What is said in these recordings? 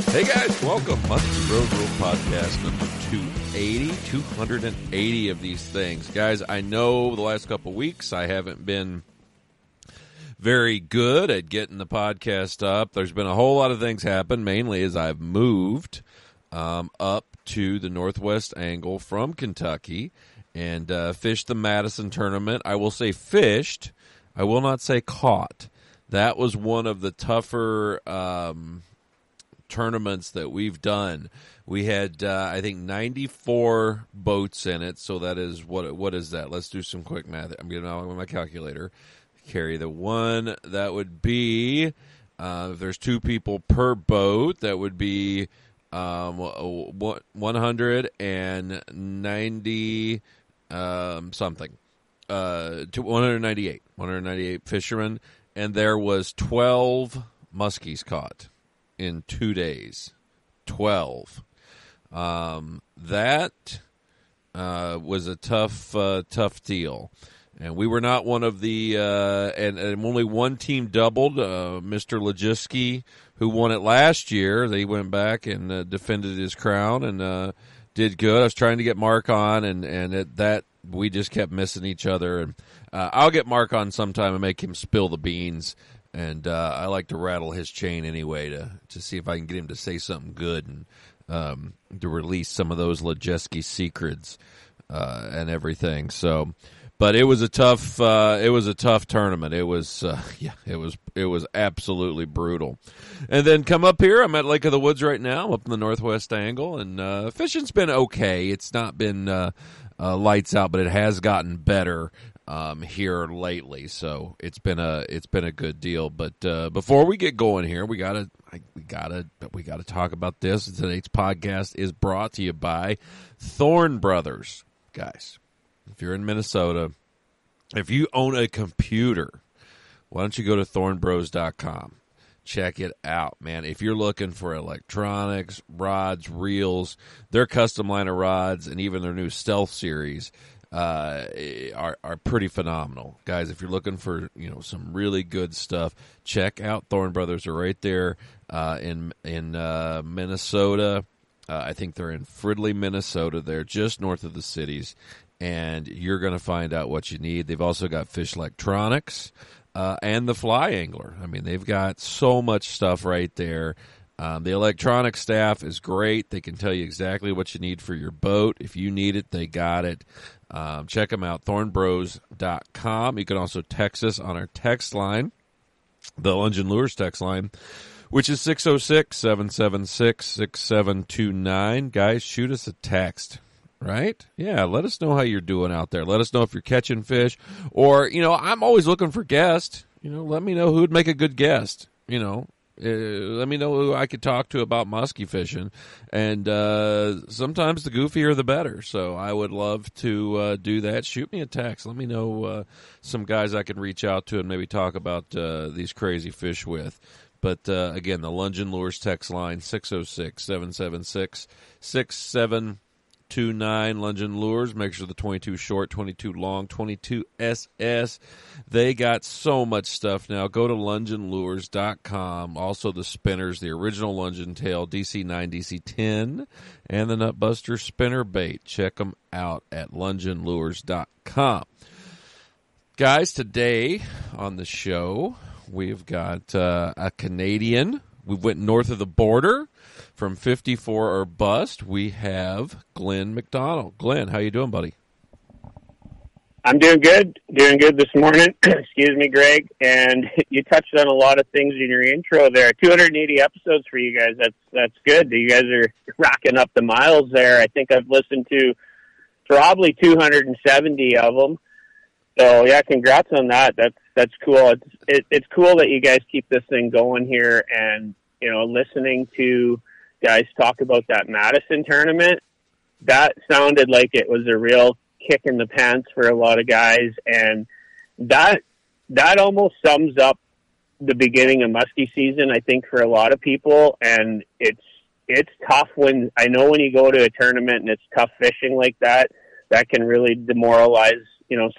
Hey guys, welcome. Muskie Road Rule Podcast number 280 of these things. Guys, I know the last couple weeks I haven't been very good at getting the podcast up. There's been a whole lot of things happen, mainly as I've moved up to the northwest angle from Kentucky and fished the Madison tournament. I will say fished. I will not say caught. That was one of the tougher tournaments that we've done. We had I think 94 boats in it, so that is what is that? Let's do some quick math. I'm getting out with my calculator. Carry the one. That would be if there's two people per boat, that would be 190 something to 198 fishermen, and there was 12 muskies caught in 2 days. 12. That was a tough deal. And we were not one of the and only one team doubled, Mr. Lejiski, who won it last year. They went back and defended his crown and did good. I was trying to get Mark on, and that we just kept missing each other. And I'll get Mark on sometime and make him spill the beans. And I like to rattle his chain anyway to see if I can get him to say something good and to release some of those Lejeski secrets and everything. So, but it was a tough tournament. It was it was absolutely brutal. And then come up here. I'm at Lake of the Woods right now, up in the northwest angle, and fishing's been okay. It's not been lights out, but it has gotten better here lately, so it's been a good deal. But before we get going here, we gotta talk about this. Today's podcast is brought to you by Thorne Brothers, guys. If you're in Minnesota, if you own a computer, why don't you go to thornbros.com? Check it out, man. If you're looking for electronics, rods, reels, their custom line of rods, and even their new Stealth series are pretty phenomenal, guys. If you're looking for some really good stuff, check out Thorne Brothers. They're right there in Minnesota. I think they're in Fridley, Minnesota. They're just north of the cities, and you're going to find out what you need. They've also got fish electronics and the fly angler. I mean, they've got so much stuff right there. The electronic staff is great. They can tell you exactly what you need for your boat. If you need it, they got it. Check them out, thornbros.com. You can also text us on our text line, the Lunge and Lures text line, which is 606-776-6729. Guys, shoot us a text, right? Yeah, let us know how you're doing out there. Let us know if you're catching fish. Or, I'm always looking for guests. Let me know who would make a good guest, let me know who I could talk to about muskie fishing, and sometimes the goofier the better. So I would love to do that. Shoot me a text. Let me know some guys I can reach out to and maybe talk about these crazy fish with. But again, the Lunge and Lures text line, 606-776-6729. Lunge and Lures. Make sure the 22 short, 22 long, 22 SS. They got so much stuff now. Go to lungeandlures.com. Also the spinners, the original Lunge and Tail, DC9, DC10, and the Nutbuster spinner bait. Check them out at lungeandlures.com. Guys, today on the show, we've got a Canadian. We went north of the border. From 54 or bust, we have Glenn McDonald. Glenn, how you doing, buddy? I'm doing good. Doing good this morning. Excuse me, Greg. And you touched on a lot of things in your intro there. 280 episodes for you guys. That's good. You guys are racking up the miles there. I think I've listened to probably 270 of them. So yeah, congrats on that. That's cool. It's cool that you guys keep this thing going here, and listening to guys talk about that Madison tournament, that sounded like it was a real kick in the pants for a lot of guys, and that almost sums up the beginning of muskie season, I think, for a lot of people. And it's tough when you go to a tournament and it's tough fishing like that. That can really demoralize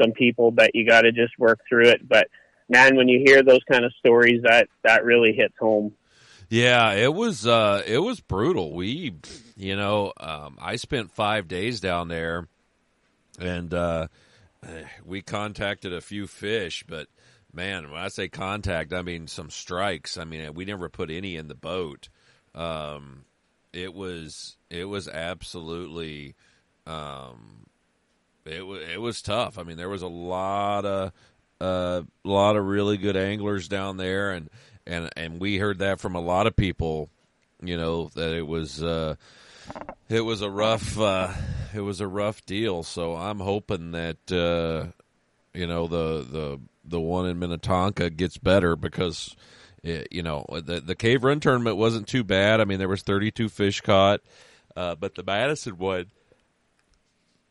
some people, but you got to just work through it. But man, when you hear those kind of stories, that really hits home. Yeah, it was brutal. I spent 5 days down there, and we contacted a few fish, but man, when I say contact, I mean some strikes. I mean, we never put any in the boat. It was absolutely, it was tough. I mean, there was a lot of really good anglers down there, and we heard that from a lot of people. That it was a rough deal. So I'm hoping that the one in Minnetonka gets better, because the Cave Run tournament wasn't too bad. I mean, there was 32 fish caught, but the Madison one,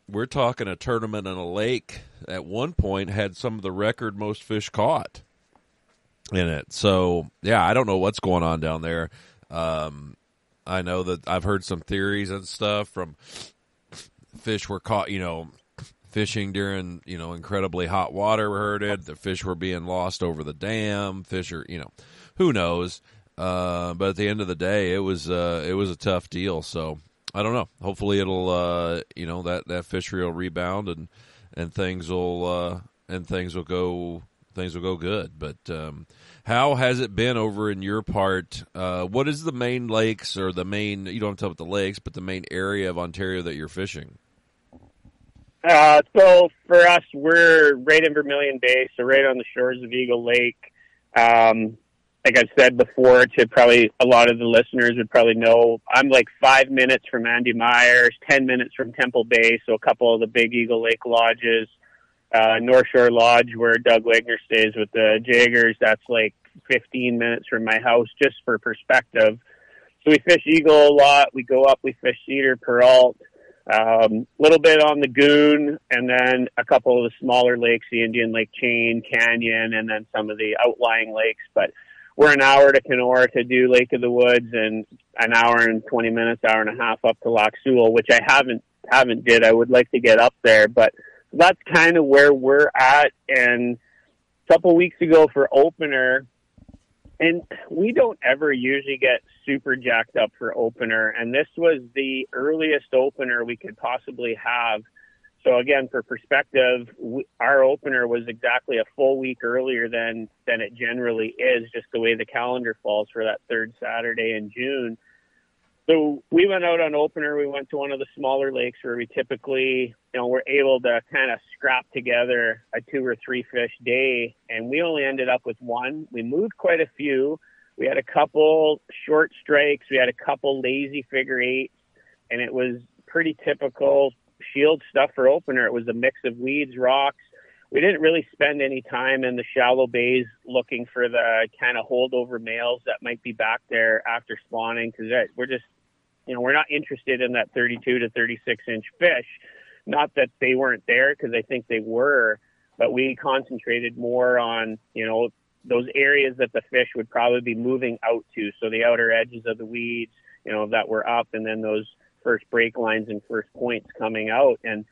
we're talking a tournament in a lake at one point had some of the record most fish caught in it. So yeah, I don't know what's going on down there. I know that I've heard some theories and stuff from fish were caught, fishing during, incredibly hot water. We heard it. The fish were being lost over the dam. Fish are, who knows? But at the end of the day, it was a tough deal. So I don't know. Hopefully it'll, that fishery will rebound and things will go good. But how has it been over in your part? What is the main lakes, or the main, you don't have to talk about the lakes, but the main area of Ontario that you're fishing? So for us, we're right in Vermilion Bay, so right on the shores of Eagle Lake. Like I've said before, to probably a lot of the listeners would probably know, I'm like 5 minutes from Andy Myers, 10 minutes from Temple Bay, so a couple of the big Eagle Lake lodges. North Shore Lodge, where Doug Wagner stays with the Jaggers, that's like 15 minutes from my house, just for perspective. So we fish Eagle a lot. We go up, we fish Cedar, Peralt, little bit on the Goon, and then a couple of the smaller lakes, the Indian Lake Chain, Canyon, and then some of the outlying lakes. But we're an hour to Kenora to do Lake of the Woods, and an hour and 20 minutes, hour and a half up to Lac Sewell, which I haven't did. I would like to get up there, but that's kind of where we're at. And a couple weeks ago for opener, and we don't ever usually get super jacked up for opener, and this was the earliest opener we could possibly have. So again, for perspective, our opener was exactly a full week earlier than it generally is, just the way the calendar falls for that third Saturday in June. So we went out on opener. We went to one of the smaller lakes where we typically, we're able to kind of scrap together a 2 or 3 fish day, and we only ended up with one. We moved quite a few. We had a couple short strikes. We had a couple lazy figure eights, and it was pretty typical Shield stuff for opener. It was a mix of weeds, rocks. We didn't really spend any time in the shallow bays looking for the kind of holdover males that might be back there after spawning, because we're just, we're not interested in that 32 to 36 inch fish. Not that they weren't there, because I think they were, but we concentrated more on, those areas that the fish would probably be moving out to. So the outer edges of the weeds, that were up, and then those first break lines and first points coming out. And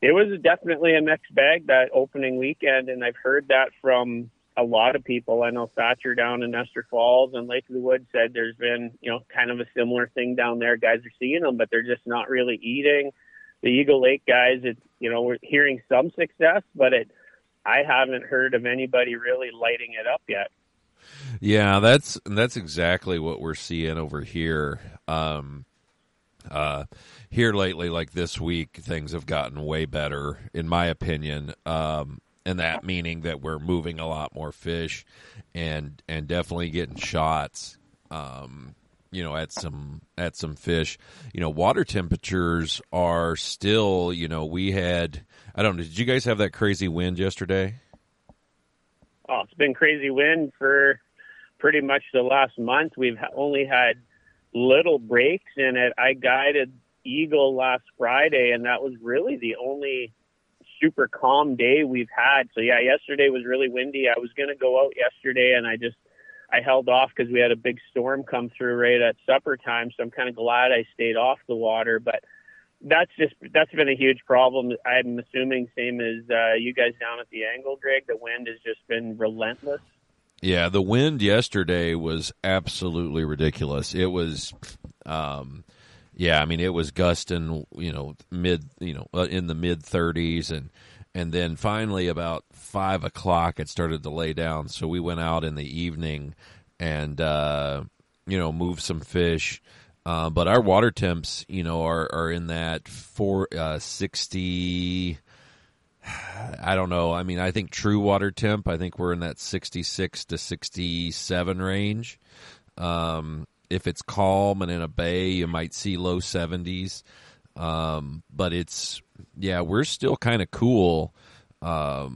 it was definitely a mixed bag that opening weekend. And I've heard that from a lot of people. I know Thatcher down in Nestor Falls and Lake of the Woods said there's been, kind of a similar thing down there. Guys are seeing them, but they're just not really eating. The Eagle Lake guys, we're hearing some success, but I haven't heard of anybody really lighting it up yet. Yeah, that's exactly what we're seeing over here. Here lately, like this week, things have gotten way better, in my opinion. And that meaning that we're moving a lot more fish and definitely getting shots, at some fish. Water temperatures are still, we had, I don't know, did you guys have that crazy wind yesterday? Oh, it's been crazy wind for pretty much the last month. We've only had little breaks in it. I guided Eagle last Friday, and that was really the only super calm day we've had. So yeah, yesterday was really windy. I was going to go out yesterday, and I held off because we had a big storm come through right at supper time. So I'm kind of glad I stayed off the water, but that's been a huge problem. I'm assuming same as you guys down at the angle, Greg. The wind has just been relentless. Yeah, the wind yesterday was absolutely ridiculous. It was, yeah, I mean, it was gusting, in the mid 30s, and then finally about 5 o'clock it started to lay down. So we went out in the evening and moved some fish. But our water temps, are in that 60. I don't know. I mean, I think true water temp, I think we're in that 66 to 67 range. If it's calm and in a bay, you might see low 70s. But we're still kind of cool. But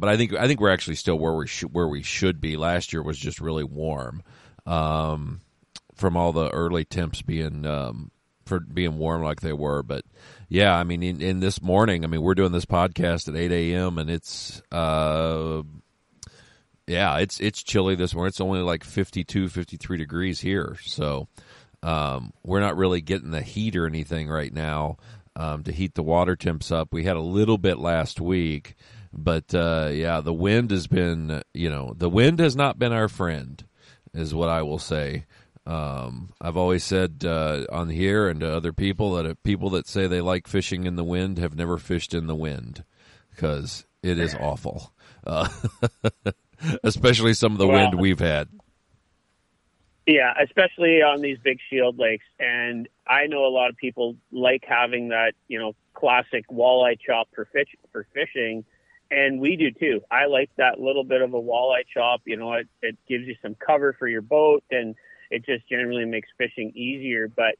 I think we're actually still where we should be. Last year was just really warm. From all the early temps being warm like they were. But yeah, I mean, in this morning, I mean, we're doing this podcast at 8 a.m. and it's chilly this morning. It's only like 52, 53 degrees here. So we're not really getting the heat or anything right now to heat the water temps up. We had a little bit last week, but the wind has been, the wind has not been our friend, is what I will say. I've always said on here and to other people that people that say they like fishing in the wind have never fished in the wind, because it is awful, especially some of the wind we've had. Yeah, especially on these big shield lakes. And I know a lot of people like having that, classic walleye chop for fishing, and we do too. I like that little bit of a walleye chop. It gives you some cover for your boat, and it just generally makes fishing easier. But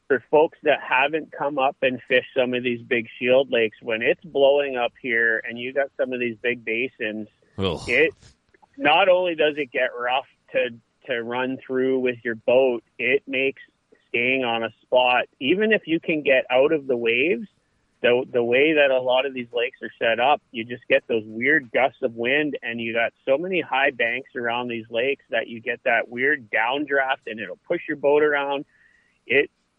for folks that haven't come up and fished some of these big shield lakes, when it's blowing up here and you got some of these big basins, it not only does it get rough to run through with your boat, it makes staying on a spot, even if you can get out of the waves, the way that a lot of these lakes are set up, you just get those weird gusts of wind, and you got so many high banks around these lakes that you get that weird downdraft, and it'll push your boat around.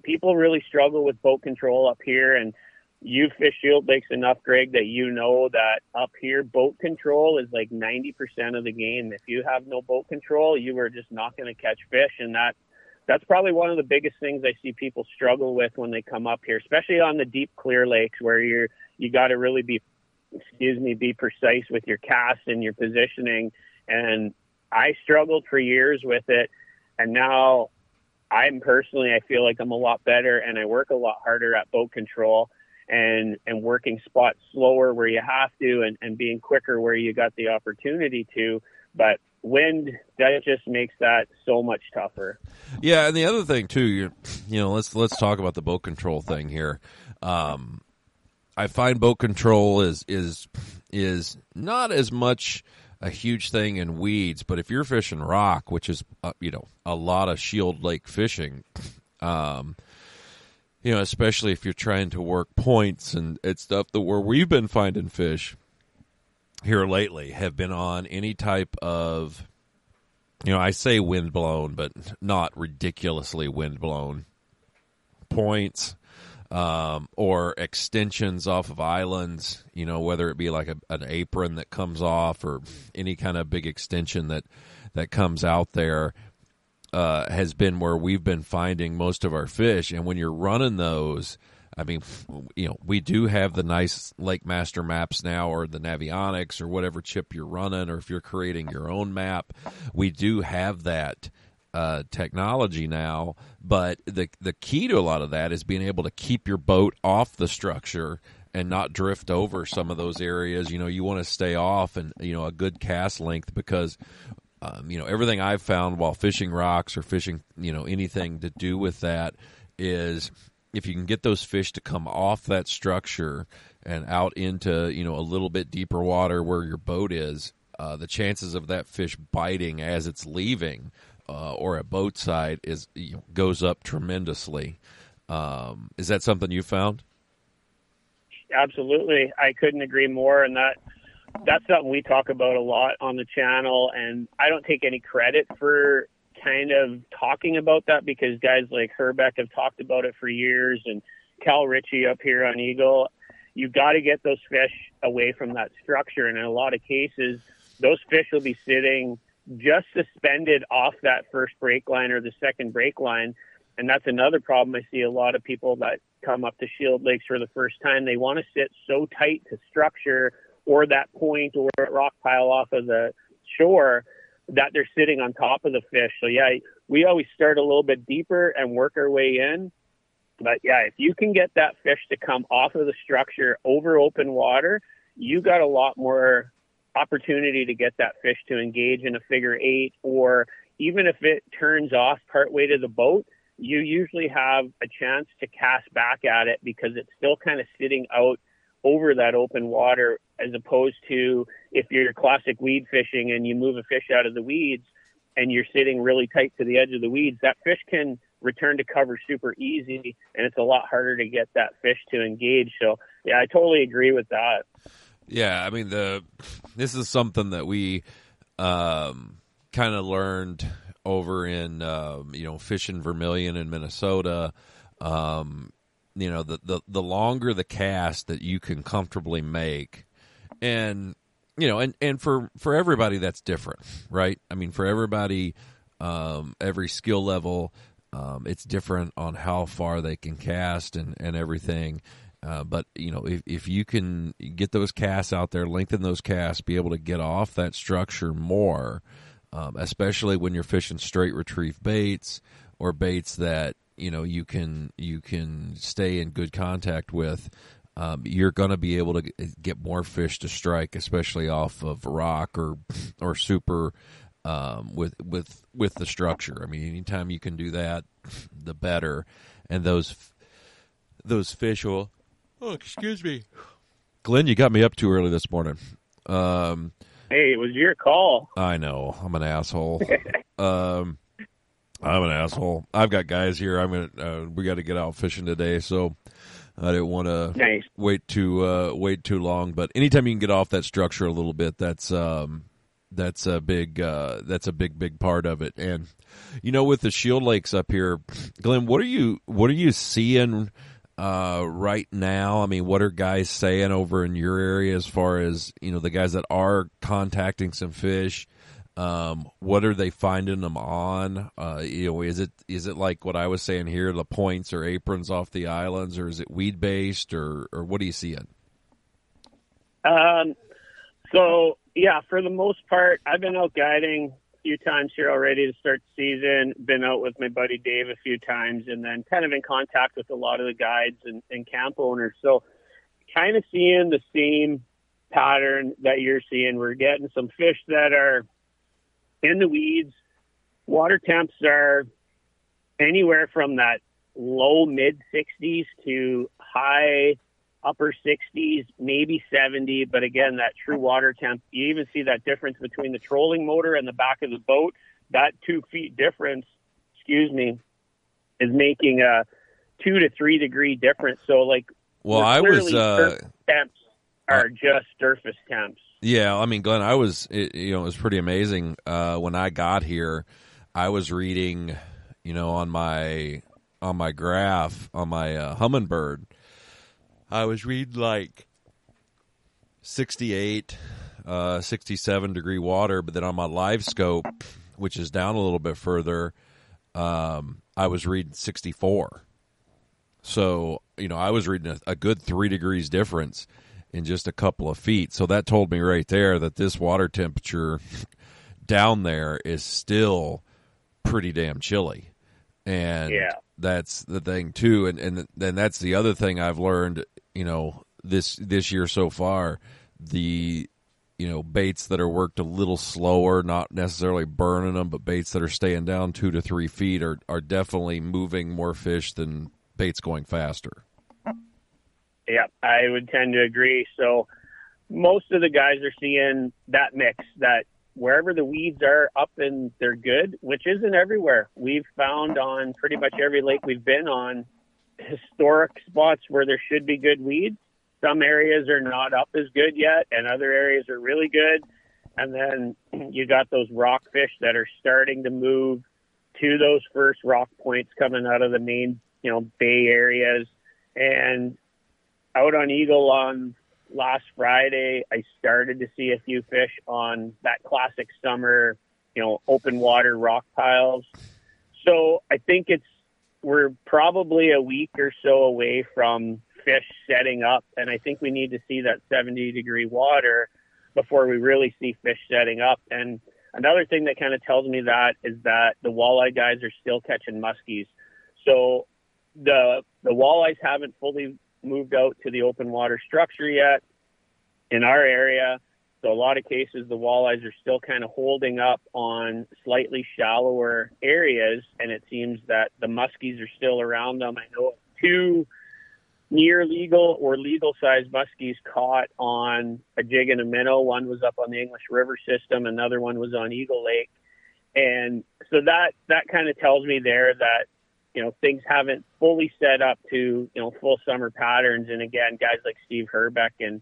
People really struggle with boat control up here, and you fish shield lakes enough, Greg, that that up here boat control is like 90% of the game. If you have no boat control, you are just not going to catch fish, and that's probably one of the biggest things I see people struggle with when they come up here, especially on the deep, clear lakes where you got to really be precise with your cast and your positioning. And I struggled for years with it, and now I feel like I'm a lot better, and I work a lot harder at boat control and working spots slower where you have to, and being quicker where you got the opportunity to. But wind, that just makes that so much tougher. Yeah, and the other thing too, let's talk about the boat control thing here. I find boat control is not as much a huge thing in weeds, but if you're fishing rock, which is a lot of shield lake fishing, especially if you're trying to work points and stuff, where we've been finding fish here lately have been on any type of, I say wind blown, but not ridiculously wind blown points, or extensions off of islands, whether it be like an apron that comes off or any kind of big extension that comes out there, has been where we've been finding most of our fish. And when you're running those, I mean, we do have the nice Lake Master maps now, or the Navionics, or whatever chip you're running, or if you're creating your own map, we do have that technology now. But the key to a lot of that is being able to keep your boat off the structure and not drift over some of those areas. You want to stay off, and a good cast length, because everything I've found while fishing rocks or fishing anything to do with that is, if you can get those fish to come off that structure and out into, a little bit deeper water where your boat is, the chances of that fish biting as it's leaving, or at boat side, goes up tremendously. Is that something you found? Absolutely. I couldn't agree more. And that's something we talk about a lot on the channel. And I don't take any credit for kind of talking about that, because guys like Herbeck have talked about it for years, and Cal Ritchie up here on Eagle. You've got to get those fish away from that structure, and in a lot of cases those fish will be sitting just suspended off that first break line or the second break line. And that's another problem. I see a lot of people that come up to Shield Lakes for the first time. They want to sit so tight to structure or that point or a rock pile off of the shore that they're sitting on top of the fish. So yeah, we always start a little bit deeper and work our way in. But yeah, if you can get that fish to come off of the structure over open water, you got a lot more opportunity to get that fish to engage in a figure eight, or even if it turns off partway to the boat, you usually have a chance to cast back at it because it's still kind of sitting out over that open water, as opposed to if you're classic weed fishing and you move a fish out of the weeds and you're sitting really tight to the edge of the weeds, that fish can return to cover super easy, and it's a lot harder to get that fish to engage. So yeah, I totally agree with that. Yeah, I mean, this is something that we kind of learned over in fishing Vermilion in Minnesota. The longer the cast that you can comfortably make, and for everybody that's different, right? I mean, for everybody, every skill level, it's different on how far they can cast and everything. But if you can get those casts out there, lengthen those casts, be able to get off that structure more, especially when you're fishing straight retrieve baits or baits that you can stay in good contact with, you're going to be able to get more fish to strike, especially off of rock or super with the structure. I mean, anytime you can do that, the better. And those fish will. Oh, excuse me, Glenn. You got me up too early this morning. Hey, it was your call. I know. I'm an asshole. I'm an asshole. I've got guys here. We got to get out fishing today, so I didn't want to wait too long. But anytime you can get off that structure a little bit, that's a big part of it. And with the Shield Lakes up here, Glenn, what are you seeing right now? I mean, what are guys saying over in your area as far as the guys that are contacting some fish? What are they finding them on? Is it like what I was saying here, the points or aprons off the islands, or is it weed based, or what are you seeing? So yeah, for the most part, I've been out guiding a few times here already to start the season. Been out with my buddy Dave a few times, and then kind of in contact with a lot of the guides and camp owners. So kind of seeing the same pattern that you're seeing. We're getting some fish that are in the weeds. Water temps are anywhere from that low mid 60s to high upper 60s, maybe 70. But again, that true water temp, you even see that difference between the trolling motor and the back of the boat. That 2 feet difference, is making a 2 to 3 degree difference. So surface temps are just surface temps. Yeah, I mean, Glenn, it was pretty amazing. When I got here, I was reading, on my graph, on my Humminbird, I was reading like 68, 67 degree water, but then on my live scope, which is down a little bit further, I was reading 64. So, I was reading a good 3 degrees difference in just a couple of feet. So that told me right there that this water temperature down there is still pretty damn chilly. And that's the thing too. And then that's the other thing I've learned, this year so far, the, baits that are worked a little slower, not necessarily burning them, but baits that are staying down 2 to 3 feet are definitely moving more fish than baits going faster. Yeah, I would tend to agree. So most of the guys are seeing that mix, that wherever the weeds are up and they're good, which isn't everywhere. We've found on pretty much every lake we've been on historic spots where there should be good weeds. Some areas are not up as good yet, and other areas are really good. And then you got those rock fish that are starting to move to those first rock points coming out of the main, bay areas. And out on Eagle on last Friday, I started to see a few fish on that classic summer open water rock piles. So I think we're probably a week or so away from fish setting up, and I think we need to see that 70-degree water before we really see fish setting up. And another thing that kind of tells me that is that the walleye guys are still catching muskies. So the walleyes haven't fully moved out to the open water structure yet in our area. So a lot of cases, the walleyes are still kind of holding up on slightly shallower areas, and it seems that the muskies are still around them. I know 2 near legal or legal sized muskies caught on a jig and a minnow. One was up on the English River system. Another one was on Eagle Lake. And so that kind of tells me there that, things haven't fully set up to, full summer patterns. And again, guys like Steve Herbeck and,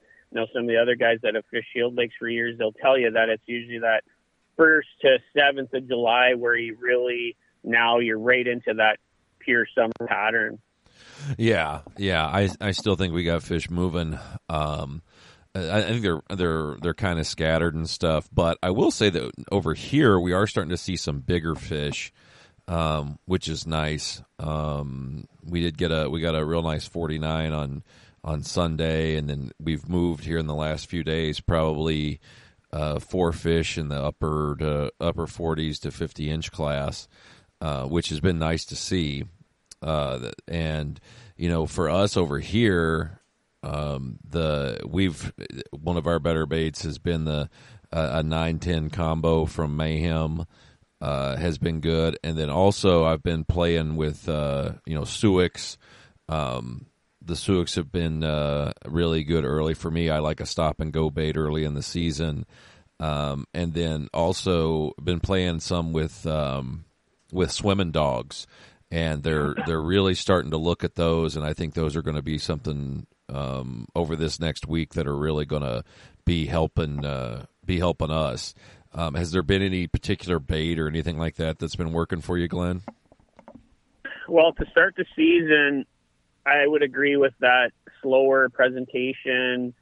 some of the other guys that have fished Shield Lakes for years, they'll tell you that it's usually that 1st to 7th of July where you're right into that pure summer pattern. Yeah. I still think we got fish moving. I think they're kind of scattered and stuff, but I will say that over here we are starting to see some bigger fish, which is nice. We got a real nice 49 on Sunday, and then we've moved here in the last few days probably 4 fish in the upper 40s to 50-inch class, which has been nice to see. And for us over here, one of our better baits has been a 9-10 combo from Mayhem, has been good. And then also I've been playing with Suics. The Suics have been really good early for me. I like a stop and go bait early in the season. And then also been playing some with swimming dogs, and they're really starting to look at those, and I think those are going to be something over this next week that are really going to be helping us. Has there been any particular bait or anything like that that's been working for you, Glenn? Well, to start the season, I would agree with that slower presentation.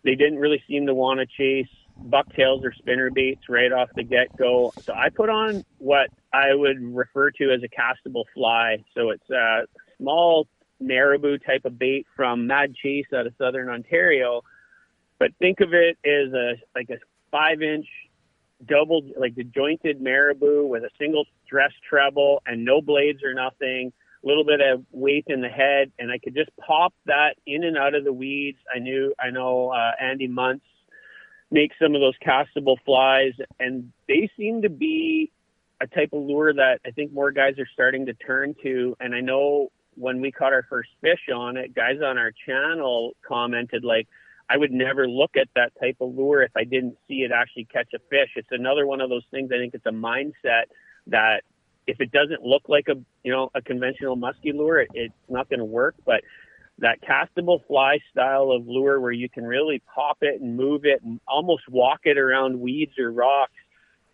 They didn't really seem to want to chase bucktails or spinner baits right off the get-go. So I put on what I would refer to as a castable fly. So it's a small marabou type of bait from Mad Chase out of southern Ontario. But think of it as a 5-inch double, like the jointed marabou with a single dress treble and no blades or nothing, a little bit of weight in the head, and I could just pop that in and out of the weeds. I know Andy Muntz makes some of those castable flies, and they seem to be a type of lure that I think more guys are starting to turn to. And I know when we caught our first fish on it, guys on our channel commented like, I would never look at that type of lure if I didn't see it actually catch a fish. It's another one of those things. I think it's a mindset that if it doesn't look like a conventional musky lure, it's not going to work. But that castable fly style of lure where you can really pop it and move it and almost walk it around weeds or rocks.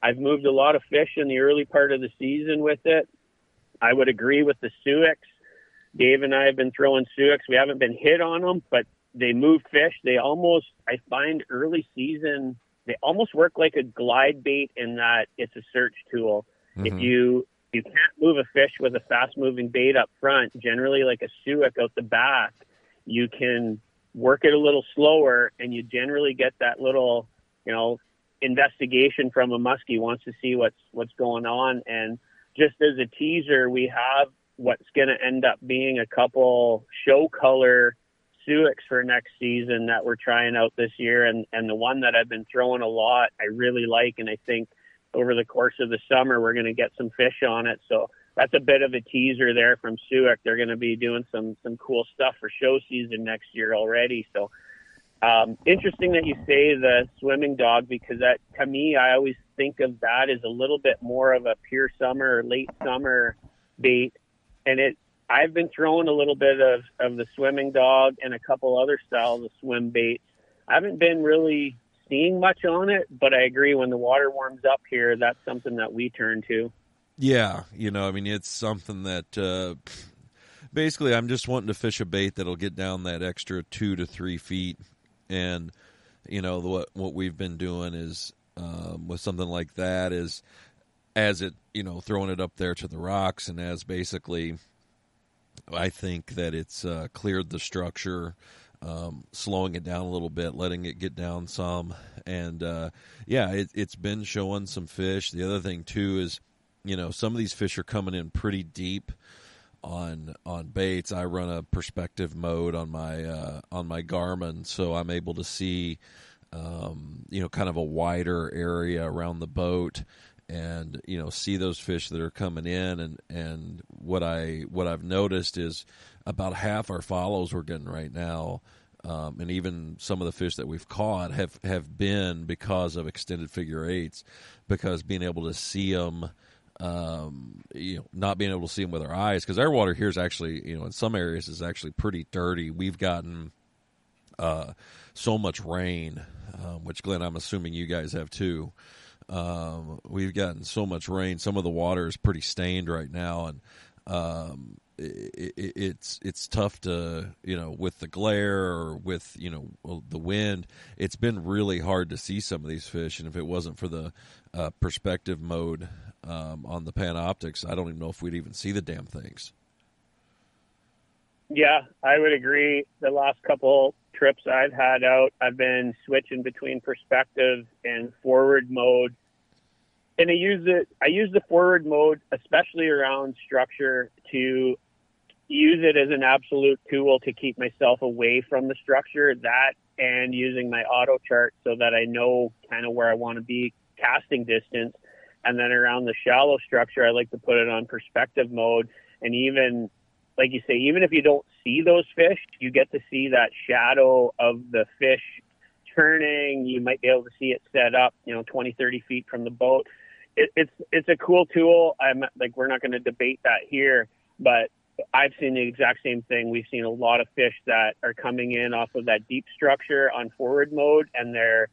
I've moved a lot of fish in the early part of the season with it. I would agree with the Suics. Dave and I have been throwing Suics. We haven't been hit on them, but they move fish. I find early season, they almost work like a glide bait in that it's a search tool. Mm-hmm. If you can't move a fish with a fast-moving bait up front, generally like a Suic out the back, you can work it a little slower, and you generally get that little, investigation from a muskie, wants to see what's going on. And just as a teaser, we have what's going to end up being a couple show color Suics for next season that we're trying out this year. And the one that I've been throwing a lot, I really like, and I think over the course of the summer, we're going to get some fish on it. So that's a bit of a teaser there from Suic. They're going to be doing some cool stuff for show season next year already. So interesting that you say the swimming dog, because that, to me, I always think of that as a little bit more of a pure summer or late summer bait. And I've been throwing a little bit of the swimming dog and a couple other styles of swim baits. I haven't been really seeing much on it, but I agree when the water warms up here, that's something that we turn to. Yeah, it's something that basically I'm just wanting to fish a bait that'll get down that extra 2 to 3 feet. And, what we've been doing is with something like that is as it, throwing it up there to the rocks, and as basically I think that it's cleared the structure, slowing it down a little bit, letting it get down some. And, it's been showing some fish. The other thing, too, is, some of these fish are coming in pretty deep on baits. I run a perspective mode on my Garmin, so I'm able to see, kind of a wider area around the boat, and see those fish that are coming in. And what I've noticed is about half our follows we're getting right now, and even some of the fish that we've caught have been because of extended figure eights, because being able to see them, not being able to see them with our eyes, because our water here is actually, in some areas is actually pretty dirty. We've gotten so much rain, which, Glenn, I'm assuming you guys have too. We've gotten so much rain. Some of the water is pretty stained right now, and it's tough to, with the glare or with, the wind, it's been really hard to see some of these fish. And if it wasn't for the perspective mode on the Panoptics, I don't even know if we'd even see the damn things. Yeah, I would agree. The last couple trips I've had out, I've been switching between perspective and forward mode. And I use the forward mode, especially around structure, to use it as an absolute tool to keep myself away from the structure, that and using my auto chart so that I know kind of where I want to be casting distance. And then around the shallow structure, I like to put it on perspective mode. And even, like you say, even if you don't see those fish, you get to see that shadow of the fish turning. You might be able to see it set up, 20, 30 feet from the boat. It's a cool tool. We're not going to debate that here, but I've seen the exact same thing. We've seen a lot of fish that are coming in off of that deep structure on forward mode, and they're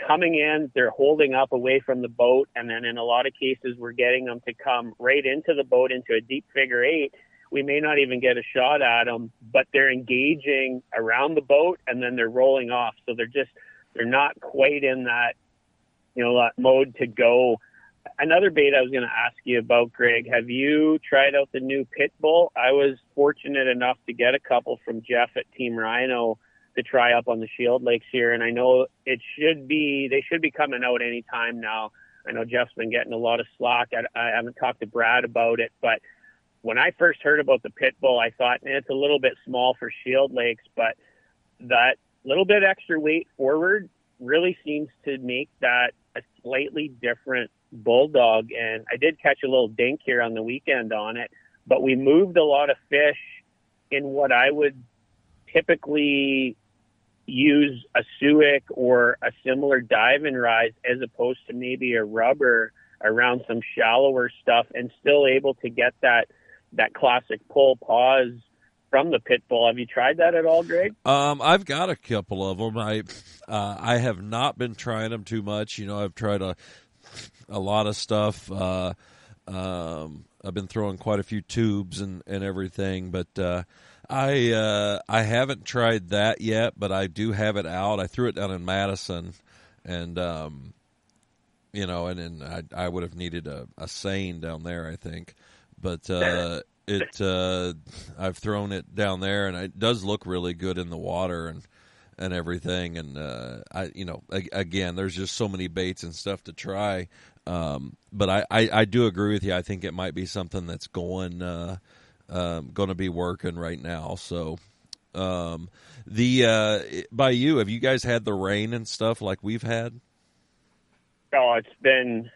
coming in, they're holding up away from the boat, and then in a lot of cases we're getting them to come right into the boat into a deep figure eight. We may not even get a shot at them, but they're engaging around the boat, and then they're rolling off. So they're not quite in that, that mode to go. Another bait I was going to ask you about, Greg, have you tried out the new pit bull? I was fortunate enough to get a couple from Jeff at Team Rhino to try up on the Shield Lakes here, and I know they should be coming out any time now. I know Jeff's been getting a lot of slack. I haven't talked to Brad about it, but when I first heard about the pit bull, I thought it's a little bit small for Shield Lakes, but that little bit extra weight forward really seems to make that a slightly different bulldog. And I did catch a little dink here on the weekend on it, but we moved a lot of fish in what I would typically use a Suic or a similar dive and rise, as opposed to maybe a rubber around some shallower stuff, and still able to get that classic pull pause from the pit bull. Have you tried that at all, Greg? I've got a couple of them. I have not been trying them too much. I've tried a lot of stuff. I've been throwing quite a few tubes and everything, but I haven't tried that yet, but I do have it out. I threw it down in Madison, and and then I would have needed a seine down there, I think. But I've thrown it down there, and it does look really good in the water and everything. And again, there's just so many baits and stuff to try. But I do agree with you. I think it might be something that's going to be working right now. So, by you, have you guys had the rain and stuff like we've had? Oh, it's been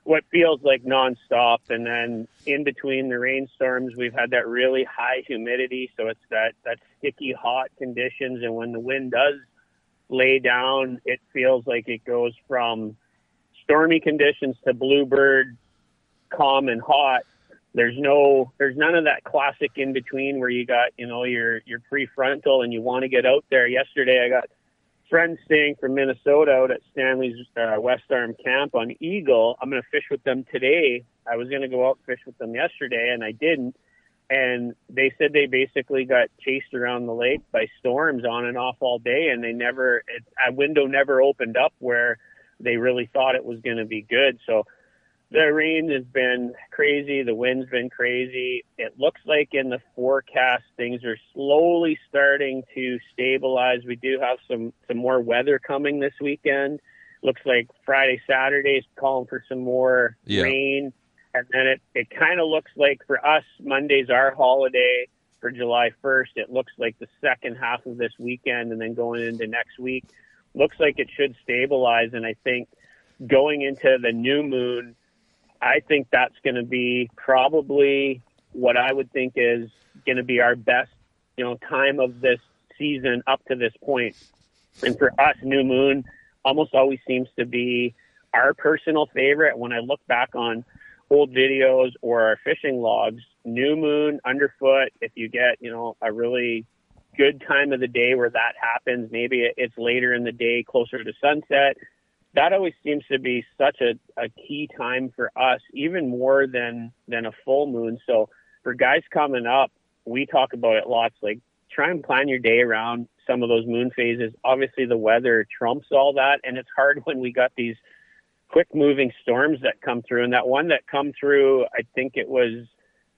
what feels like nonstop. And then in between the rainstorms, we've had that really high humidity. So it's that sticky, hot conditions. And when the wind does lay down, it feels like it goes from stormy conditions to bluebird, calm and hot. There's none of that classic in between where you got, your prefrontal and you want to get out there. Yesterday, I got friends staying from Minnesota out at Stanley's West Arm Camp on Eagle. I'm going to fish with them today. I was going to go out and fish with them yesterday, and I didn't. And they said they basically got chased around the lake by storms on and off all day, and a window never opened up where they really thought it was going to be good. So the rain has been crazy. The wind's been crazy. It looks like in the forecast things are slowly starting to stabilize. We do have some more weather coming this weekend. Looks like Friday, Saturday's calling for some more rain. And then it kind of looks like for us, Monday's our holiday for July 1st. It looks like the second half of this weekend and then going into next week looks like it should stabilize. And I think going into the new moon, I think that's going to be probably what I would think is going to be our best, time of this season up to this point. And for us, new moon almost always seems to be our personal favorite. When I look back on old videos or our fishing logs, new moon, underfoot, if you get, a really good time of the day where that happens, maybe it's later in the day, closer to sunset, that always seems to be such a key time for us, even more than a full moon. So for guys coming up, we talk about it lots, like try and plan your day around some of those moon phases. Obviously the weather trumps all that, and it's hard when we got these quick moving storms that come through. And that one that come through, I think it was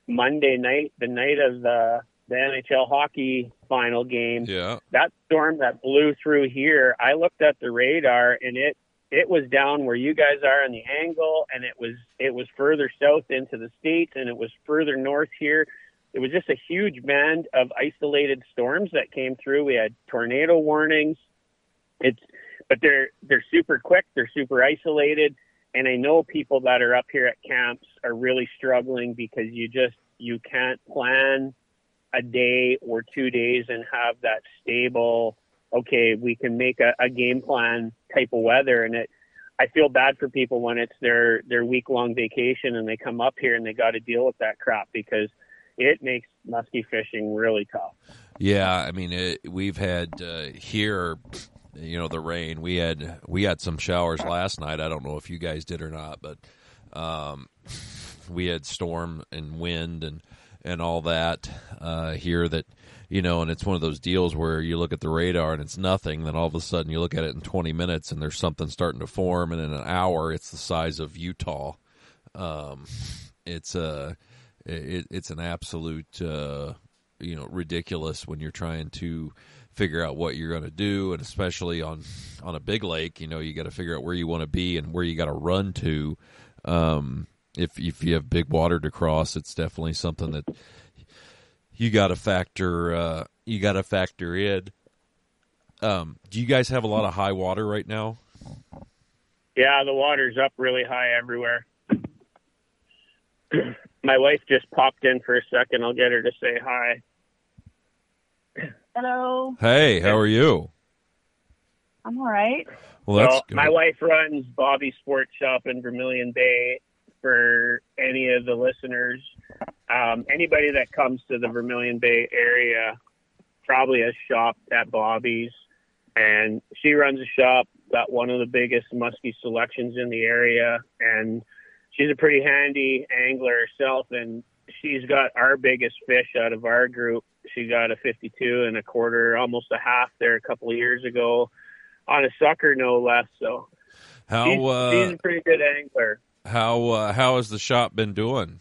Monday night, the night of the NHL hockey final game. Yeah. That storm that blew through here, I looked at the radar and it was down where you guys are on the angle, and it was further south into the States, and it was further north here. It was just a huge band of isolated storms that came through. We had tornado warnings. But they're super quick. They're super isolated. And I know people that are up here at camps are really struggling because you can't plan a day or 2 days and have that stable, okay, we can make a game plan type of weather. And I feel bad for people when it's their week-long vacation and they come up here and they got to deal with that crap, because it makes muskie fishing really tough. Yeah, I mean, we've had here, the rain. We had some showers last night. I don't know if you guys did or not, but we had storm and wind and all that here that, and it's one of those deals where you look at the radar and it's nothing. Then all of a sudden you look at it in 20 minutes and there's something starting to form. And in an hour, it's the size of Utah. It's an absolute, ridiculous when you're trying to figure out what you're going to do. And especially on a big lake, you got to figure out where you want to be and where you got to run to. If you have big water to cross, it's definitely something that you got to factor in. Do you guys have a lot of high water right now? Yeah, the water's up really high everywhere. My wife just popped in for a second. I'll get her to say hi. Hello. Hey, how are you? I'm all right. Well, good. My wife runs Bobby's Sports Shop in Vermilion Bay. For any of the listeners, anybody that comes to the Vermilion Bay area probably has shopped at Bobby's, and she runs a shop, got one of the biggest muskie selections in the area, and she's a pretty handy angler herself, and she's got our biggest fish out of our group. She got a 52 and a quarter, almost a half there a couple of years ago on a sucker, no less. So she's a pretty good angler. How has the shop been doing?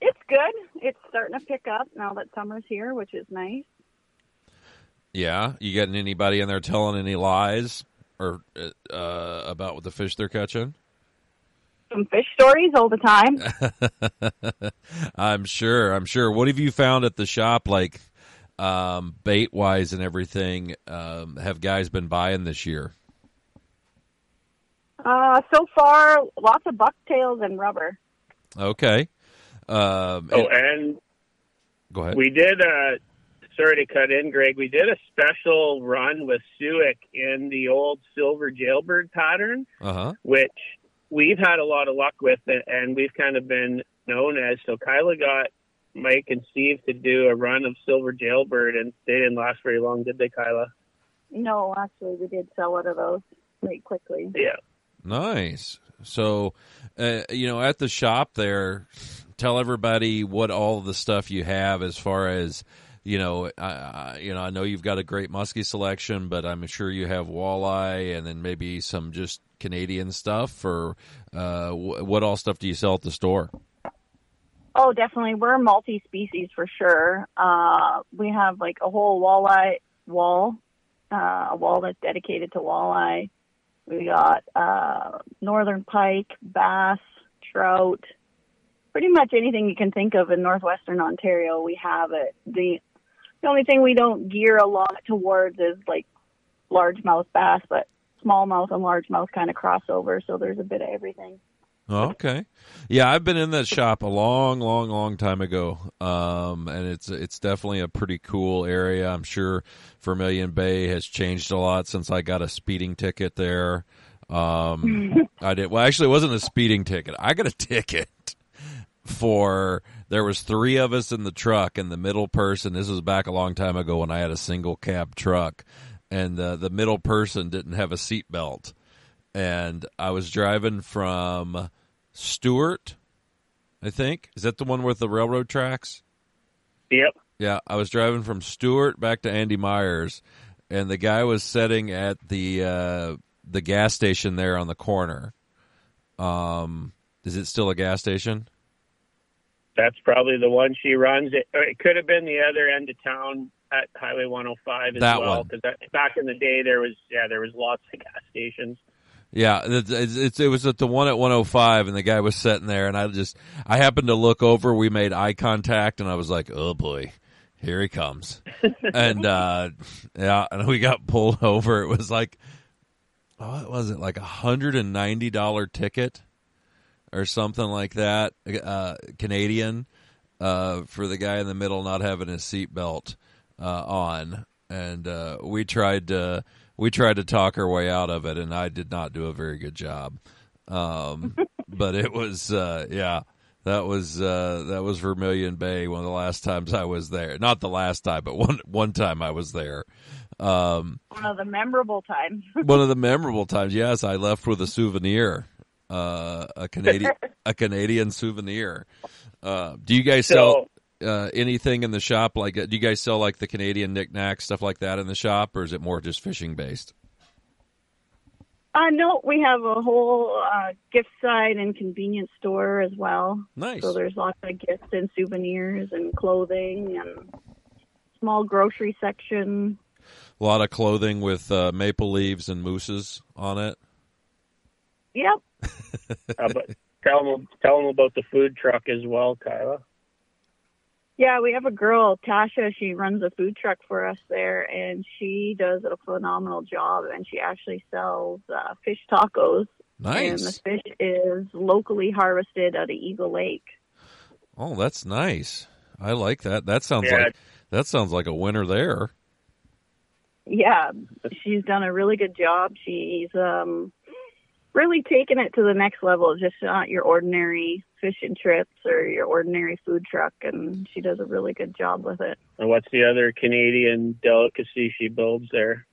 It's good. It's starting to pick up now that summer's here, which is nice. Yeah, you getting anybody in there telling any lies or about what the fish they're catching? Some fish stories all the time. I'm sure. What have you found at the shop, like bait wise and everything? Have guys been buying this year? So far, lots of bucktails and rubber. Okay. And go ahead. We did sorry to cut in, Greg. We did a special run with Suick in the old silver jailbird pattern, which we've had a lot of luck with, and we've kind of been known as. So Kyla got Mike and Steve to do a run of silver jailbird, and they didn't last very long, did they, Kyla? No, actually, we did sell out of those pretty quickly. Yeah. Nice. So, at the shop there, tell everybody what all of the stuff you have as far as I know you've got a great muskie selection, but I'm sure you have walleye and then maybe some just Canadian stuff, or what all stuff do you sell at the store? Oh, definitely. We're multi-species for sure. We have like a whole walleye wall, a wall that's dedicated to walleye. We got northern pike, bass, trout, pretty much anything you can think of in northwestern Ontario. We have it. The only thing we don't gear a lot towards is like largemouth bass, but smallmouth and largemouth kind of crossover. So there's a bit of everything. Oh, okay. Yeah, I've been in that shop a long time ago, and it's definitely a pretty cool area. I'm sure Vermilion Bay has changed a lot since I got a speeding ticket there. I did. Well, actually, it wasn't a speeding ticket. I got a ticket there was 3 of us in the truck, and the middle person, this was back a long time ago when I had a single cab truck, and the middle person didn't have a seatbelt. And I was driving from Stewart, I think. Is that the one with the railroad tracks? Yep. Yeah, I was driving from Stewart back to Andy Myers, and the guy was sitting at the gas station there on the corner. Is it still a gas station? That's probably the one she runs. It could have been the other end of town at Highway 105 as that well. One. Because back in the day, there was lots of gas stations. Yeah, it was at the one at 105, and the guy was sitting there, and I happened to look over. We made eye contact, and I was like, oh boy, here he comes. And and we got pulled over. It was like, what was it, like $190 ticket or something like that, Canadian, for the guy in the middle not having his seatbelt on. And we tried to talk our way out of it, and I did not do a very good job. But it was, that was Vermilion Bay, one of the last times I was there. Not the last time, but one time I was there. One of the memorable times. One of the memorable times, yes. I left with a souvenir, a Canadian souvenir. Do you guys sell anything in the shop? Like, do you guys sell like the Canadian knickknacks, stuff like that in the shop, or is it more just fishing based? No, we have a whole gift side and convenience store as well. Nice. So there's lots of gifts and souvenirs and clothing and small grocery section. A lot of clothing with maple leaves and mooses on it. Yep. But tell them about the food truck as well, Kyla. Yeah, we have a girl, Tasha. She runs a food truck for us there, and she does a phenomenal job. And she actually sells fish tacos. Nice. And the fish is locally harvested out of Eagle Lake. Oh, that's nice. I like that. That sounds like a winner there. Yeah, she's done a really good job. She's really taken it to the next level, just not your ordinary fishing trips or your ordinary food truck, and she does a really good job with it. And what's the other Canadian delicacy she builds there?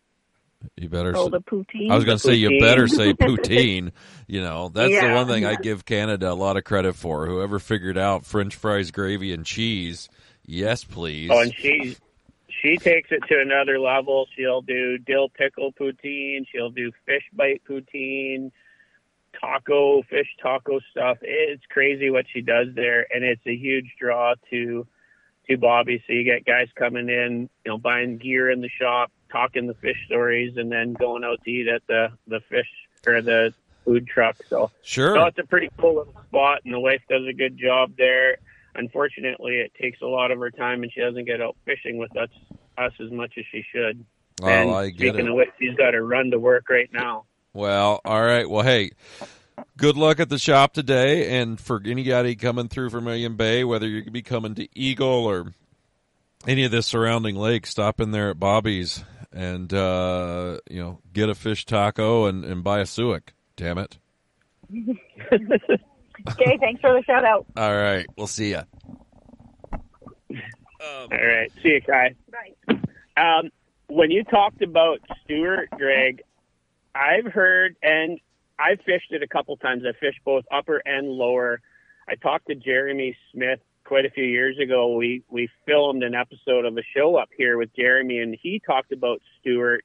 You better. The poutine. I was going to say you better say poutine. That's the one thing I give Canada a lot of credit for. Whoever figured out French fries, gravy, and cheese. Yes, please. Oh, and she takes it to another level. She'll do dill pickle poutine. She'll do fish bite poutine. Fish taco stuff. It's crazy what she does there, and it's a huge draw to Bobby. So you get guys coming in, buying gear in the shop, talking the fish stories, and then going out to eat at the fish or the food truck. So sure, it's a pretty cool little spot, and the wife does a good job there. Unfortunately, it takes a lot of her time, and she doesn't get out fishing with us as much as she should. Well, I get speaking it. of which, she's got to run to work right now. Well, all right. Well, hey, good luck at the shop today. And for anybody coming through Vermilion Bay, whether you're going to be coming to Eagle or any of the surrounding lakes, stop in there at Bobby's and, get a fish taco and buy a suic. Damn it. Okay, thanks for the shout out. All right. We'll see ya. All right. See you, Kai. Bye. When you talked about Stewart, Greg, I've heard, and I've fished it a couple times. I fished both upper and lower. I talked to Jeremy Smith quite a few years ago, we filmed an episode of a show up here with Jeremy, and he talked about Stewart.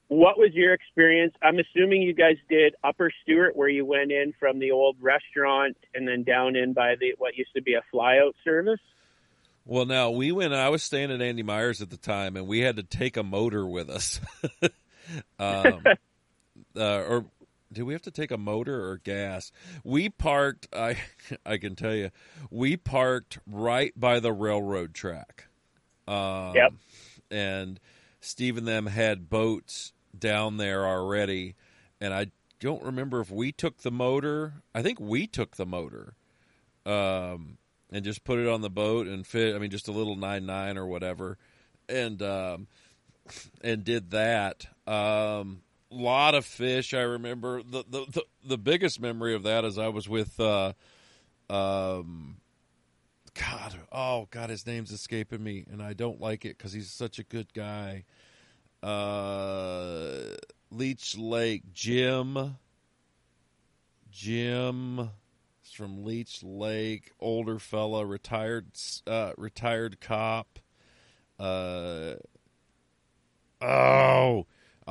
What was your experience? I'm assuming you guys did Upper Stewart, where you went in from the old restaurant and then down in by what used to be a flyout service. Well, now I was staying at Andy Myers at the time, and we had to take a motor with us. Or did we have to take a motor or gas? We parked, I can tell you, we parked right by the railroad track. Yep. And Steve and them had boats down there already, and I don't remember if we took the motor. I think we took the motor. And just put it on the boat and just a little 9.9 or whatever, and did that. Lot of fish. I remember the biggest memory of that is I was with God, his name's escaping me, and I don't like it because he's such a good guy. Leech Lake, Jim. From Leech Lake, older fella, retired cop. I'll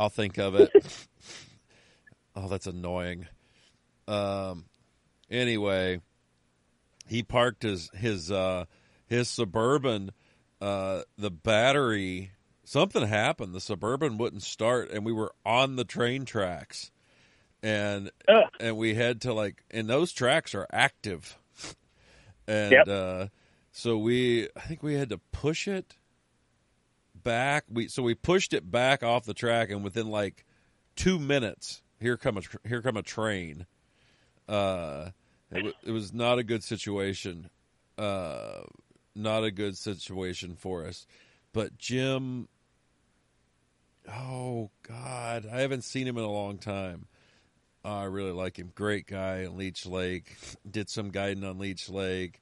think of it. Oh, that's annoying. Anyway, he parked his Suburban. The battery, something happened. The Suburban wouldn't start, and we were on the train tracks. And we had to and those tracks are active, and so I think we had to push it back. We pushed it back off the track, and within 2 minutes, here come a train. It was not a good situation, not a good situation for us. But Jim, oh God, I haven't seen him in a long time. I really like him. Great guy in Leech Lake. Did some guiding on Leech Lake.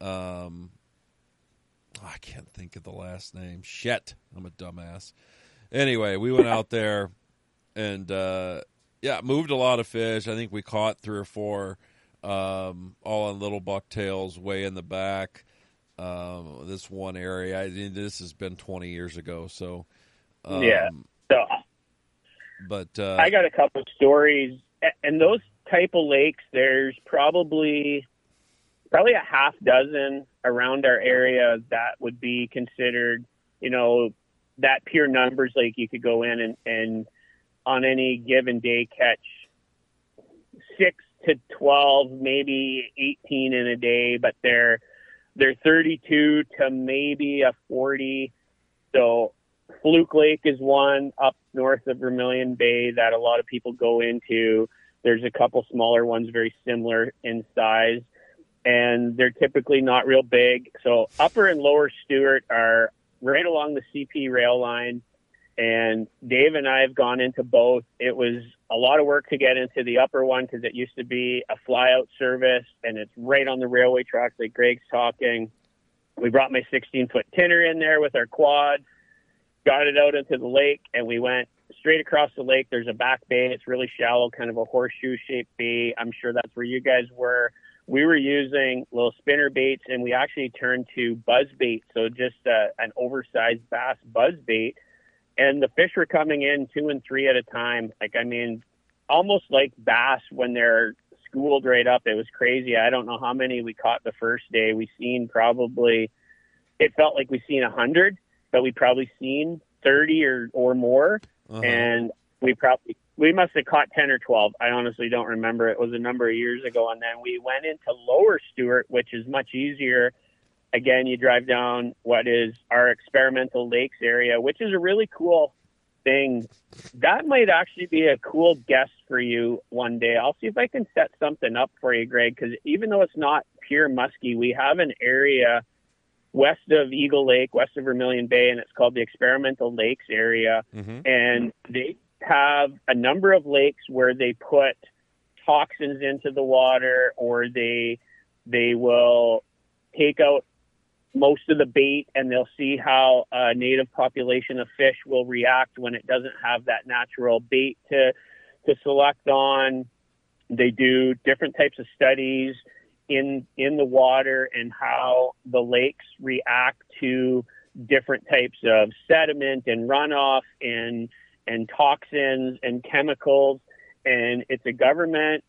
I can't think of the last name. Shit. I'm a dumbass. Anyway, we went out there and, moved a lot of fish. I think we caught 3 or 4, all on little bucktails way in the back. This one area. This has been 20 years ago, so. But I got a couple of stories, and those type of lakes, there's probably a half dozen around our area that would be considered, that pure numbers lake. You could go in and on any given day catch 6 to 12, maybe 18 in a day, but they're 32 to maybe a 40. So Fluke Lake is one up north of Vermilion Bay that a lot of people go into. There's a couple smaller ones very similar in size, and they're typically not real big. So Upper and Lower Stewart are right along the CP rail line, and Dave and I have gone into both. It was a lot of work to get into the Upper one because it used to be a flyout service, and it's right on the railway tracks like Gregg's talking. We brought my 16-foot tinner in there with our quad, got it out into the lake, and we went straight across the lake. There's a back bay. It's really shallow, kind of a horseshoe-shaped bay. I'm sure that's where you guys were. We were using little spinner baits, and we actually turned to buzz bait, so just an oversized bass buzz bait. And the fish were coming in 2 and 3 at a time. Almost like bass when they're schooled right up. It was crazy. I don't know how many we caught the first day. We seen probably, it felt like we seen 100. But we probably seen 30 or more, and we must have caught 10 or 12. I honestly don't remember. It was a number of years ago, and then we went into Lower Stewart, which is much easier. Again, you drive down what is our Experimental Lakes area, which is a really cool thing. That might actually be a cool guest for you one day. I'll see if I can set something up for you, Gregg, because even though it's not pure muskie, we have an area west of Eagle Lake, west of Vermilion Bay, and it's called the Experimental Lakes area. And they have a number of lakes where they put toxins into the water, or they will take out most of the bait, and they'll see how a native population of fish will react when it doesn't have that natural bait to select on. They do different types of studies. in the water and how the lakes react to different types of sediment and runoff and toxins and chemicals. And it's a government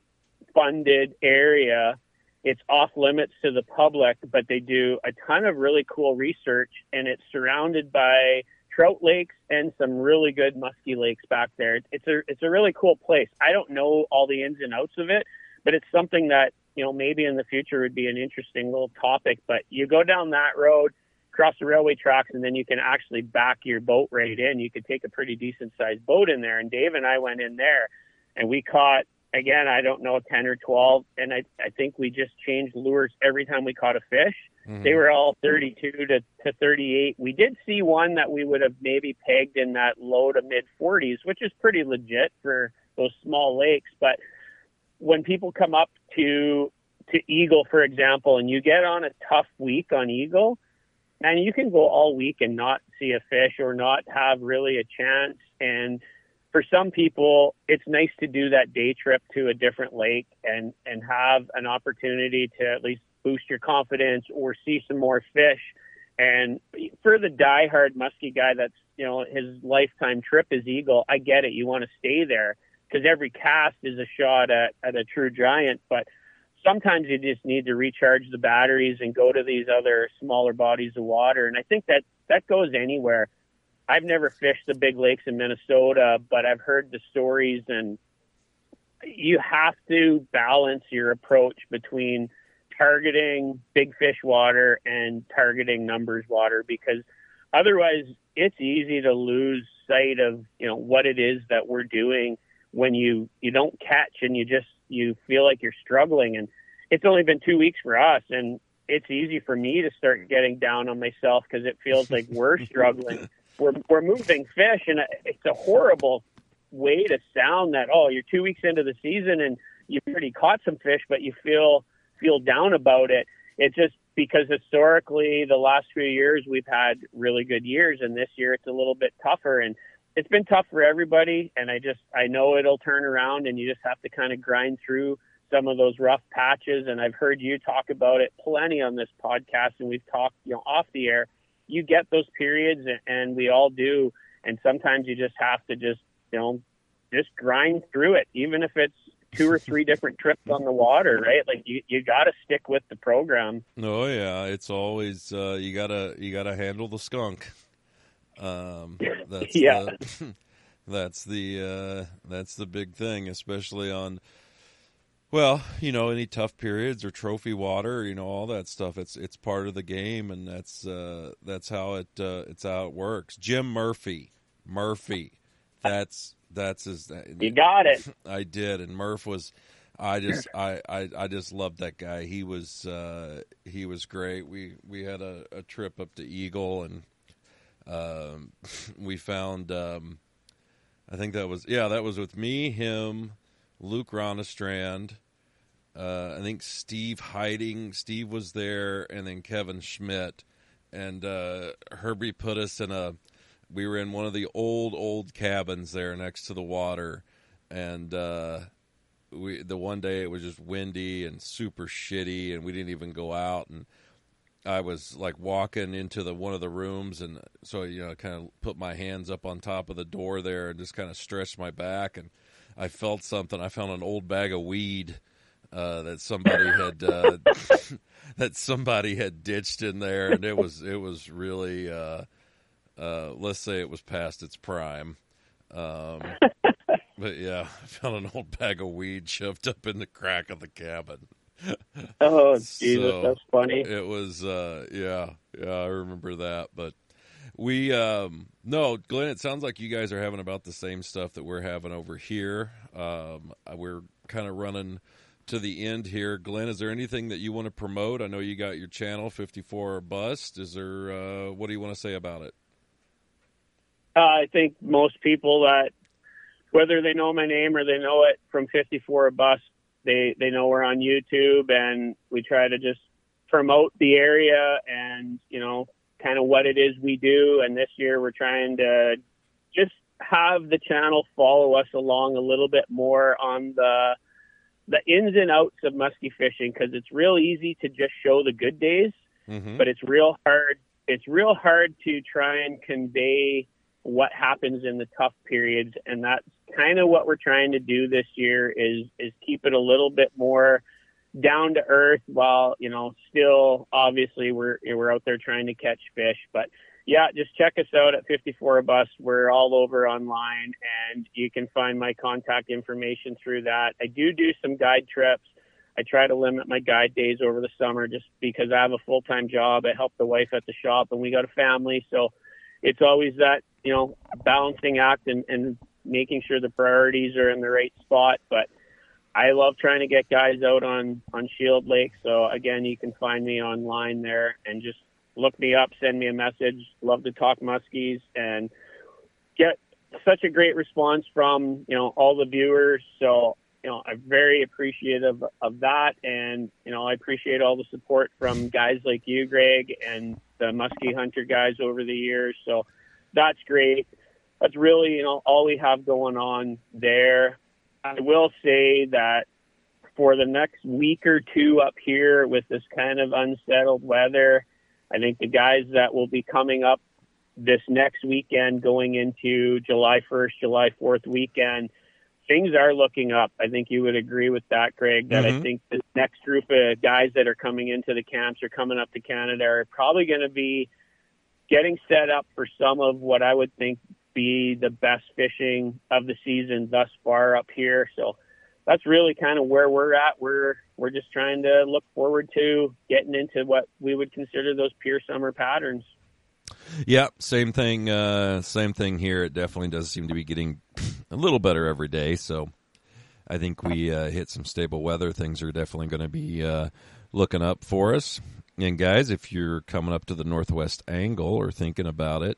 funded area. It's off limits to the public, but they do a ton of really cool research, and it's surrounded by trout lakes and some really good musky lakes back there. It's a really cool place. I don't know all the ins and outs of it, but it's something that, maybe in the future would be an interesting little topic. But you go down that road, cross the railway tracks, and then you can actually back your boat right in. You could take a pretty decent sized boat in there. And Dave and I went in there and we caught, again, I don't know, 10 or 12. And I think we just changed lures every time we caught a fish. Mm-hmm. They were all 32 to 38. We did see one that we would have maybe pegged in that low to mid 40s, which is pretty legit for those small lakes. But when people come up to Eagle, for example, and you get on a tough week on Eagle, and you can go all week and not see a fish or not have really a chance. And for some people, it's nice to do that day trip to a different lake and have an opportunity to at least boost your confidence or see some more fish. And for the diehard muskie guy that's, his lifetime trip is Eagle, I get it. You want to stay there because every cast is a shot at a true giant. But sometimes you just need to recharge the batteries and go to these other smaller bodies of water. And I think that goes anywhere. I've never fished the big lakes in Minnesota, but I've heard the stories, and you have to balance your approach between targeting big fish water and targeting numbers water, because otherwise it's easy to lose sight of, what it is that we're doing when you don't catch and you feel like you're struggling. And it's only been 2 weeks for us, and it's easy for me to start getting down on myself because it feels like we're struggling. We're moving fish, and it's a horrible way to sound that, you're 2 weeks into the season and you've already caught some fish, but you feel down about it. It's just because historically the last few years we've had really good years, and this year it's a little bit tougher, and it's been tough for everybody. And I know it'll turn around, and you just have to kind of grind through some of those rough patches. And I've heard you talk about it plenty on this podcast, and we've talked, off the air. You get those periods, and we all do. And sometimes you just have to just grind through it, even if it's 2 or 3 different trips on the water, right? Like you got to stick with the program. Oh yeah. It's always, you gotta handle the skunk. That's that's the big thing, especially on, any tough periods or trophy water, all that stuff. It's part of the game, and that's how it works. Jim Murphy, that's his. You got it. I did, and Murph was. I just loved that guy. He was great. We had a trip up to Eagle, and we found. I think that was with me, him, Luke Ronestrand, I think Steve Steve was there, and then Kevin Schmidt, and Herbie put us we were in one of the old cabins there next to the water, and the one day it was just windy and super shitty, and we didn't even go out, and I was like walking into one of the rooms, and so kind of put my hands up on top of the door there and just kind of stretched my back, and I felt something. I found an old bag of weed that somebody had ditched in there, and it was really let's say it was past its prime. But yeah, I found an old bag of weed shoved up in the crack of the cabin. Oh, Jesus, that's funny. It was, yeah, I remember that. But no, Glenn, it sounds like you guys are having about the same stuff that we're having over here. We're kind of running to the end here. Glenn, is there anything that you want to promote? I know you got your channel, 54 or Bust. Is there, what do you want to say about it? I think most people that, whether they know my name or they know it from 54 or Bust, they know we're on YouTube, and we try to just promote the area and, kind of what it is we do. And this year we're trying to just have the channel follow us along a little bit more on the the ins and outs of muskie fishing, because it's real easy to just show the good days, but it's real hard. It's real hard to try and convey what happens in the tough periods, and that's kind of what we're trying to do this year is keep it a little bit more down to earth while, still obviously we're out there trying to catch fish. But yeah, just check us out at 54 Bus. We're all over online, and you can find my contact information through that. I do some guide trips. I try to limit my guide days over the summer just because I have a full-time job. I help the wife at the shop, and we got a family. So it's always that, balancing act and making sure the priorities are in the right spot. But I love trying to get guys out on Shield Lake. So again, you can find me online there and just look me up, send me a message. Love to talk muskies and get such a great response from, all the viewers. So, I'm very appreciative of that. And, I appreciate all the support from guys like you, Greg, and the Muskie Hunter guys over the years. So that's great. That's really, all we have going on there. I will say that for the next week or two up here with this kind of unsettled weather, I think the guys that will be coming up this next weekend going into July 1st, July 4th weekend, things are looking up. I think you would agree with that, Greg, that I think the next group of guys that are coming into the camps or coming up to Canada are probably going to be getting set up for some of what I would think be the best fishing of the season thus far up here. So that's really kind of where we're at. We're just trying to look forward to getting into what we would consider those pure summer patterns. Yeah, same thing. Same thing here. It definitely does seem to be getting a little better every day. So I think we hit some stable weather. Things are definitely going to be looking up for us. And guys, if you're coming up to the Northwest Angle or thinking about it,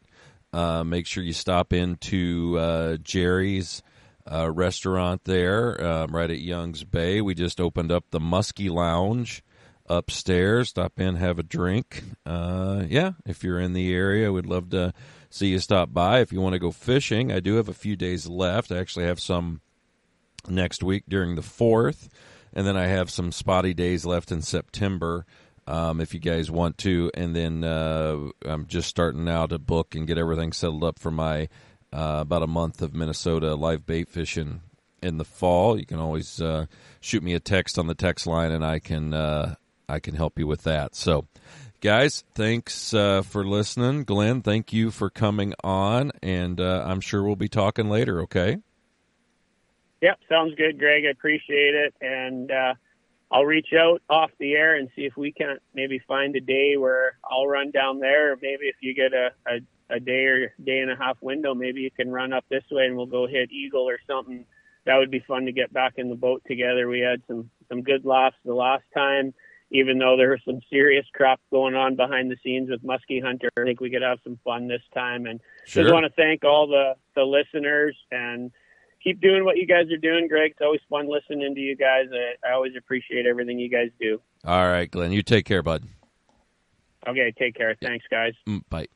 make sure you stop into Jerry's restaurant there, right at Young's Bay. We just opened up the Muskie Lounge upstairs. Stop in, have a drink. If you're in the area, we'd love to see you stop by. If you want to go fishing, I do have a few days left. I actually have some next week during the 4th, and then I have some spotty days left in September if you guys want to. And then I'm just starting now to book and get everything settled up for my about a month of Minnesota live bait fishing in the fall. You can always shoot me a text on the text line, and I can help you with that. So, guys, thanks for listening. Glenn, thank you for coming on, and I'm sure we'll be talking later, okay? Yep, sounds good, Greg. I appreciate it, and I'll reach out off the air and see if we can maybe find a day where I'll run down there, or maybe if you get a day or day and a half window, maybe you can run up this way and we'll go hit Eagle or something. That would be fun to get back in the boat together. We had some good laughs the last time, even though there was some serious crap going on behind the scenes with Muskie Hunter. I think we could have some fun this time. And just want to thank all the listeners, and keep doing what you guys are doing, Greg. It's always fun listening to you guys. I always appreciate everything you guys do. All right, Glenn. You take care, bud. Okay, take care. Thanks, guys. Bye.